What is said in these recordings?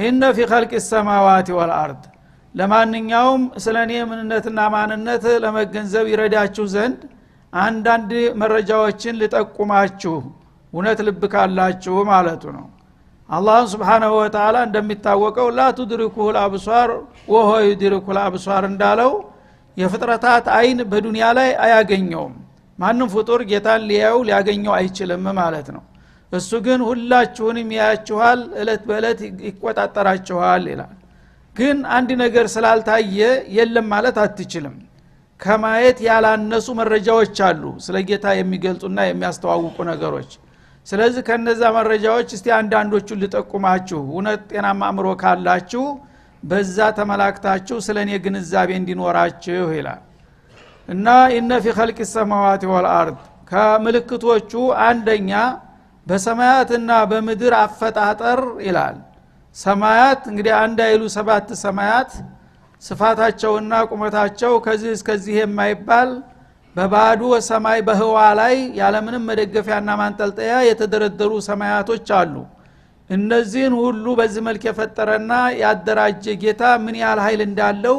ኢነ ፊ ኸልቅ السماوات والارض ለማንኛውም ስለኔ ምንነትና ማንነት ለመገንዘብ ይረዳችሁ ዘንድ አንዳንድ መረጃዎችን ልጠቁማችሁ እውነት ልብ ካላችሁ ማለቱ ነው። አላህ Subhanahu Wa Ta'ala እንደሚታወቀው ላ تدركه الابصار وهو يدرك الابصار እንዳለው የፍጥረታት አይን በዱንያ ላይ አያገኘውም። ማንም ፍጡር ጌታን ሊያዩ ሊያገኘው አይችልም ማለት ነው። እሱ ግን ሁላችሁንም ያያችኋል፣ እለት በእለት ይቆጣጠራችኋል ይላል። ግን አንድ ነገር ስላልታየ የለም ማለት አትችልም። ከማየት ያላነሱ መረጃዎች አሉ ስለ ጌታ የሚገልጹና የሚያስተዋውቁ ነገሮች። ስለዚህ ከነዛ መረጃዎች እስቲ አንዳንዶቹን ልጠቁማችሁ እውነት ጤናማ አእምሮ ካላችሁ በዛ ተመላክታችሁ ስለኔ ግንዛቤ እንዲኖራችሁ ይላል። እና ኢነ ፊ ኸልቅ السماوات والارض ከምልክቶቹ አንደኛ በሰማያትና በምድር አፈጣጠር ይላል። ሰማያት እንግዲህ አንድ አይሉ 7 ሰማያት ስፋታቸውና ቁመታቸው ከዚህ እስከዚህ የማይባል በባዶ ሰማይ በህዋ ላይ ያለምንም መደገፊያና ማንጠልጠያ የተደረደሩ ሰማያቶች አሉ። እነዚህን ሁሉ በዚህ መልክ የፈጠረና ያደራጀ ጌታ ምን ያህል ኃይል እንዳለው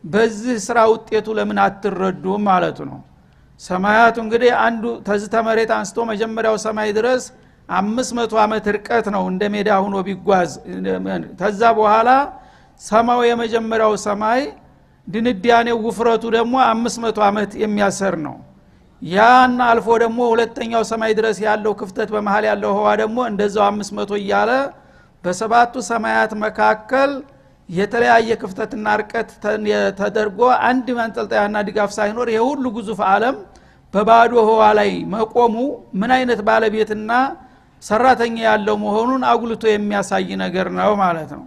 በዚህ ስራ ውጤቱ ለምን አትረዱም ማለቱ ነው። ሰማያቱ እንግዲህ አንዱ ተዝተ መሬት አንስቶ መጀመሪያው ሰማይ ድረስ 500 አመት ርቀት ነው እንደ ሜዳ ሆኖ ቢጓዝ። ተዛ በኋላ ሰማው የመጀመሪያው ሰማይ ድንዳኔው ውፍረቱ ደግሞ 500 አመት የሚያሰር ነው። ያን አልፎ ደግሞ ሁለተኛው ሰማይ ድረስ ያለው ክፍተት በመሃል ያለው ህዋ ደግሞ እንደዛው 500 እያለ በሰባቱ ሰማያት መካከል የተለያየ ክፍተትና ርቀት ተደርጎ አንድ ማንጠልጠያና ድጋፍ ሳይኖር የሁሉ ግዙፍ ዓለም በባዶ ህዋ ላይ መቆሙ ምን አይነት ባለቤትና ሰራተኛ ያለው መሆኑን አጉልቶ የሚያሳይ ነገር ነው ማለት ነው።